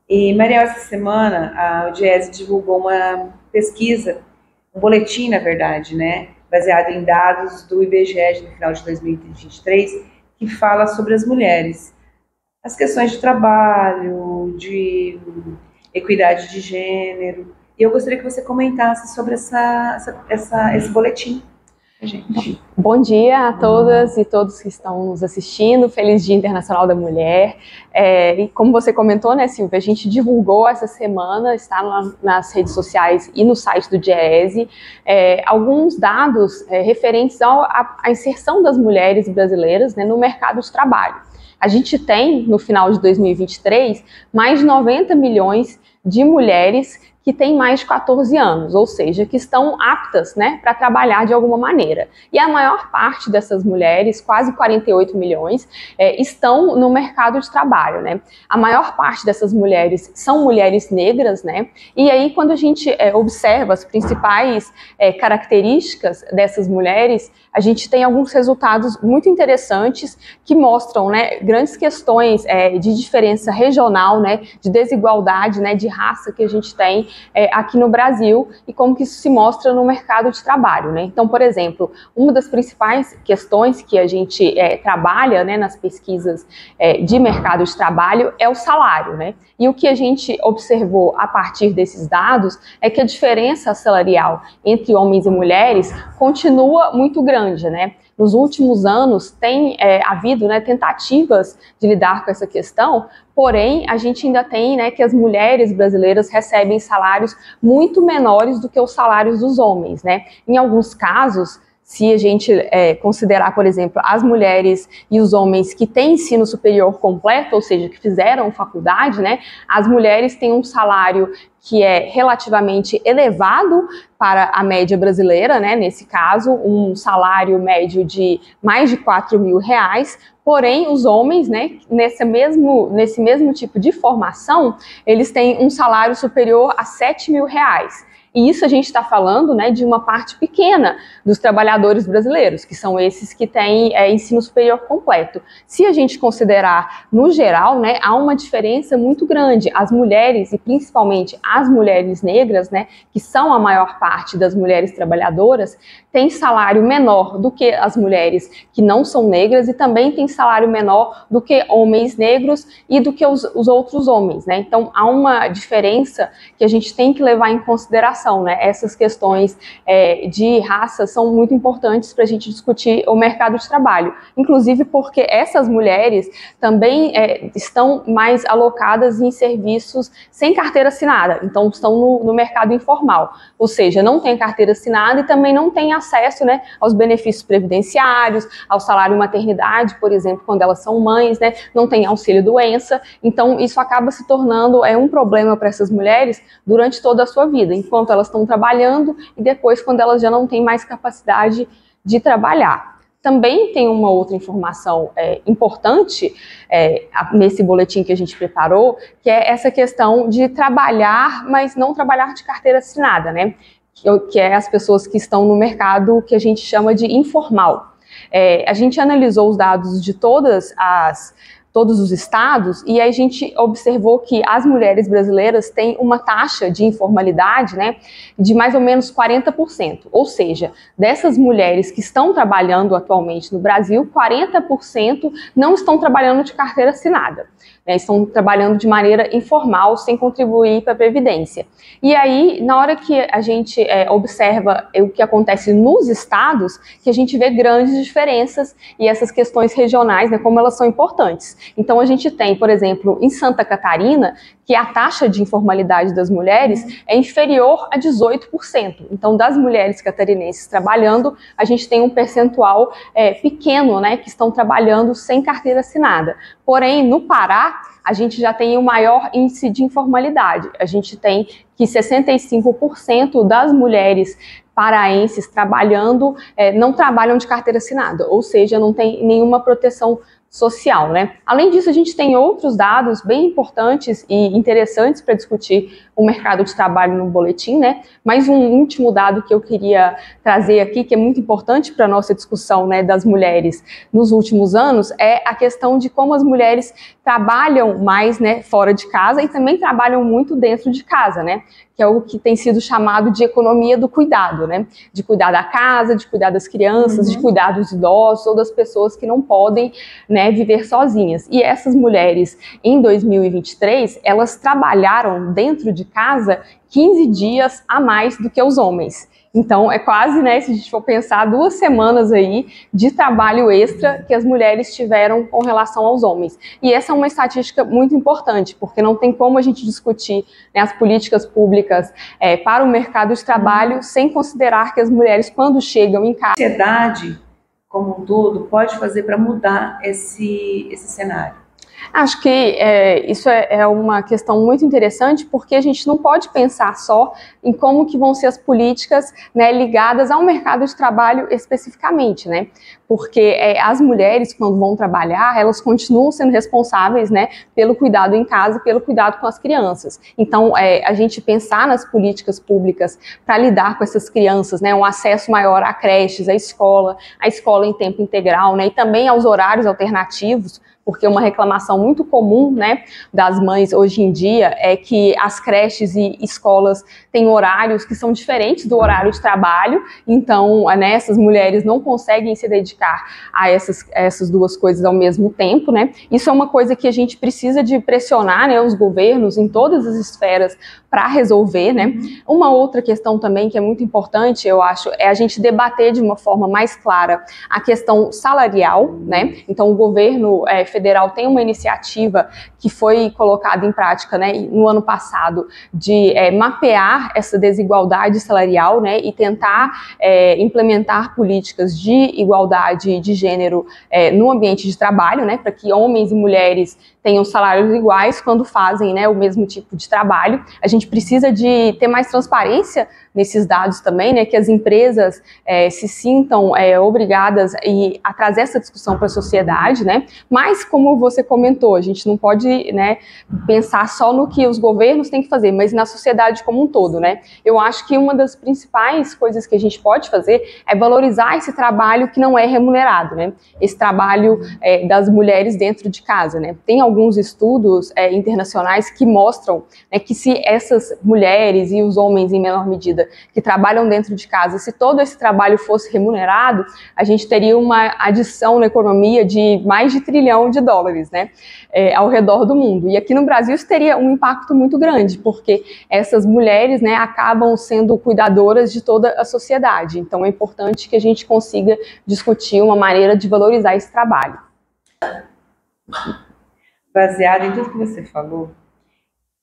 E, Mariel, essa semana o Diese divulgou uma pesquisa, um boletim, na verdade, né, baseado em dados do IBGE no final de 2023, que fala sobre as mulheres, as questões de trabalho, de equidade de gênero. E eu gostaria que você comentasse sobre esse boletim. Gente. Bom dia a todas e todos que estão nos assistindo, feliz Dia Internacional da Mulher. E como você comentou, né, Silvia, a gente divulgou essa semana, está nas redes sociais e no site do Diese, alguns dados referentes à inserção das mulheres brasileiras, né, no mercado de trabalho. A gente tem, no final de 2023, mais de 90 milhões de mulheres que têm mais de 14 anos, ou seja, que estão aptas, né, para trabalhar de alguma maneira. E a maior parte dessas mulheres, quase 48 milhões, estão no mercado de trabalho, né? A maior parte dessas mulheres são mulheres negras, né? E aí, quando a gente observa as principais características dessas mulheres, a gente tem alguns resultados muito interessantes que mostram, né, grandes questões de diferença regional, né, de desigualdade, né, de raça que a gente tem aqui no Brasil e como que isso se mostra no mercado de trabalho, né? Então, por exemplo, uma das principais questões que a gente trabalha, né, nas pesquisas de mercado de trabalho é o salário, né? E o que a gente observou a partir desses dados é que a diferença salarial entre homens e mulheres continua muito grande, né? Nos últimos anos tem havido, né, tentativas de lidar com essa questão, porém a gente ainda tem, né, que as mulheres brasileiras recebem salários muito menores do que os salários dos homens, né? Em alguns casos, se a gente considerar, por exemplo, as mulheres e os homens que têm ensino superior completo, ou seja, que fizeram faculdade, né, as mulheres têm um salário que é relativamente elevado para a média brasileira, né, nesse caso, um salário médio de mais de R$4.000, porém, os homens, né, nesse mesmo tipo de formação, eles têm um salário superior a R$7.000. E isso a gente está falando, né, de uma parte pequena dos trabalhadores brasileiros, que são esses que têm ensino superior completo. Se a gente considerar no geral, né, há uma diferença muito grande. As mulheres, e principalmente as mulheres negras, né, que são a maior parte das mulheres trabalhadoras, têm salário menor do que as mulheres que não são negras e também têm salário menor do que homens negros e do que os outros homens, né? Então, há uma diferença que a gente tem que levar em consideração, né? Essas questões de raça são muito importantes para a gente discutir o mercado de trabalho, inclusive porque essas mulheres também estão mais alocadas em serviços sem carteira assinada, então estão no mercado informal, ou seja, não tem carteira assinada e também não tem acesso, né, aos benefícios previdenciários, ao salário maternidade, por exemplo, quando elas são mães, né, não tem auxílio-doença, então isso acaba se tornando um problema para essas mulheres durante toda a sua vida, enquanto elas estão trabalhando e depois quando elas já não têm mais capacidade de trabalhar. Também tem uma outra informação importante nesse boletim que a gente preparou, que é essa questão de trabalhar, mas não trabalhar de carteira assinada, né? Que é as pessoas que estão no mercado que a gente chama de informal. A gente analisou os dados de todos os estados e aí a gente observou que as mulheres brasileiras têm uma taxa de informalidade, né, de mais ou menos 40%. Ou seja, dessas mulheres que estão trabalhando atualmente no Brasil, 40% não estão trabalhando de carteira assinada. Estão trabalhando de maneira informal, sem contribuir para a Previdência. E aí, na hora que a gente observa o que acontece nos estados, que a gente vê grandes diferenças e essas questões regionais, né, como elas são importantes. Então, a gente tem, por exemplo, em Santa Catarina, que a taxa de informalidade das mulheres é inferior a 18%. Então, das mulheres catarinenses trabalhando, a gente tem um percentual pequeno, né, que estão trabalhando sem carteira assinada. Porém, no Pará, a gente já tem o maior índice de informalidade. A gente tem que 65% das mulheres paraenses trabalhando não trabalham de carteira assinada, ou seja, não tem nenhuma proteção social, né? Além disso, a gente tem outros dados bem importantes e interessantes para discutir o mercado de trabalho no boletim, né? Mas um último dado que eu queria trazer aqui, que é muito importante para a nossa discussão, né, das mulheres nos últimos anos, é a questão de como as mulheres trabalham mais, né, fora de casa e também trabalham muito dentro de casa, né? Que é o que tem sido chamado de economia do cuidado, né? De cuidar da casa, de cuidar das crianças, de cuidar dos idosos ou das pessoas que não podem, né, viver sozinhas. E essas mulheres, em 2023, elas trabalharam dentro de casa 15 dias a mais do que os homens. Então, é quase, né, se a gente for pensar, 2 semanas aí de trabalho extra que as mulheres tiveram com relação aos homens. E essa é uma estatística muito importante, porque não tem como a gente discutir, né, as políticas públicas para o mercado de trabalho sem considerar que as mulheres, quando chegam em casa... A sociedade, como um todo, pode fazer para mudar esse cenário? Acho que isso é uma questão muito interessante, porque a gente não pode pensar só em como que vão ser as políticas, né, ligadas ao mercado de trabalho especificamente, né? Porque as mulheres, quando vão trabalhar, elas continuam sendo responsáveis, né, pelo cuidado em casa e pelo cuidado com as crianças. Então, a gente pensar nas políticas públicas para lidar com essas crianças, né, um acesso maior a creches, a escola em tempo integral, né, e também aos horários alternativos, porque uma reclamação muito comum, né, das mães hoje em dia é que as creches e escolas têm horários que são diferentes do horário de trabalho, então, né, essas mulheres não conseguem se dedicar a essas duas coisas ao mesmo tempo, né. Isso é uma coisa que a gente precisa de pressionar, né, os governos em todas as esferas para resolver, né. Uma outra questão também que é muito importante, eu acho, é a gente debater de uma forma mais clara a questão salarial, né. Então, o governo federal tem uma iniciativa que foi colocada em prática, né, no ano passado, de mapear essa desigualdade salarial, né, e tentar implementar políticas de igualdade de gênero no ambiente de trabalho, né, para que homens e mulheres tenham salários iguais quando fazem, né, o mesmo tipo de trabalho. A gente precisa de ter mais transparência nesses dados também, né, que as empresas se sintam obrigadas a trazer essa discussão para a sociedade, né, mas como você comentou, a gente não pode, né, pensar só no que os governos têm que fazer, mas na sociedade como um todo, né. Eu acho que uma das principais coisas que a gente pode fazer é valorizar esse trabalho que não é remunerado, né, esse trabalho das mulheres dentro de casa, né. Tem alguns estudos internacionais que mostram, né, que se essas mulheres e os homens em menor medida que trabalham dentro de casa, se todo esse trabalho fosse remunerado, a gente teria uma adição na economia de mais de $1 trilhão, né, ao redor do mundo. E aqui no Brasil isso teria um impacto muito grande, porque essas mulheres, né, acabam sendo cuidadoras de toda a sociedade. Então é importante que a gente consiga discutir uma maneira de valorizar esse trabalho. Baseado em tudo que você falou,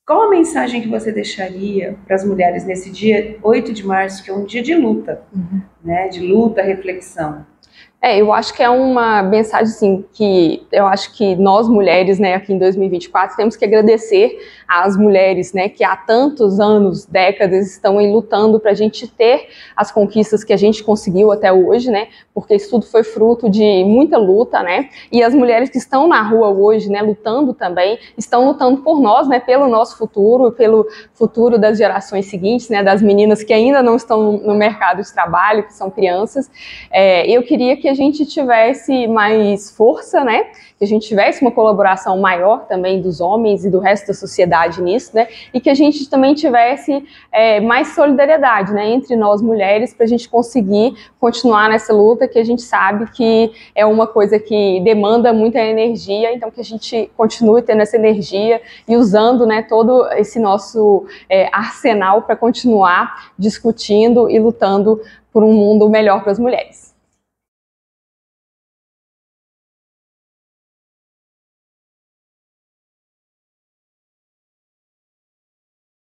qual a mensagem que você deixaria para as mulheres nesse dia 8 de março, que é um dia de luta, né, de luta, reflexão? Eu acho que é uma mensagem, assim, que eu acho que nós mulheres, né, aqui em 2024, temos que agradecer às mulheres, né, que há tantos anos, décadas, estão aí lutando para a gente ter as conquistas que a gente conseguiu até hoje, né, porque isso tudo foi fruto de muita luta, né, e as mulheres que estão na rua hoje, né, lutando também, estão lutando por nós, né, pelo nosso futuro, pelo futuro das gerações seguintes, né, das meninas que ainda não estão no mercado de trabalho, que são crianças. Eu queria que a gente tivesse mais força, né, que a gente tivesse uma colaboração maior também dos homens e do resto da sociedade nisso, né, e que a gente também tivesse mais solidariedade, né, entre nós mulheres, para a gente conseguir continuar nessa luta, que a gente sabe que é uma coisa que demanda muita energia, então que a gente continue tendo essa energia e usando, né, todo esse nosso arsenal para continuar discutindo e lutando por um mundo melhor para as mulheres.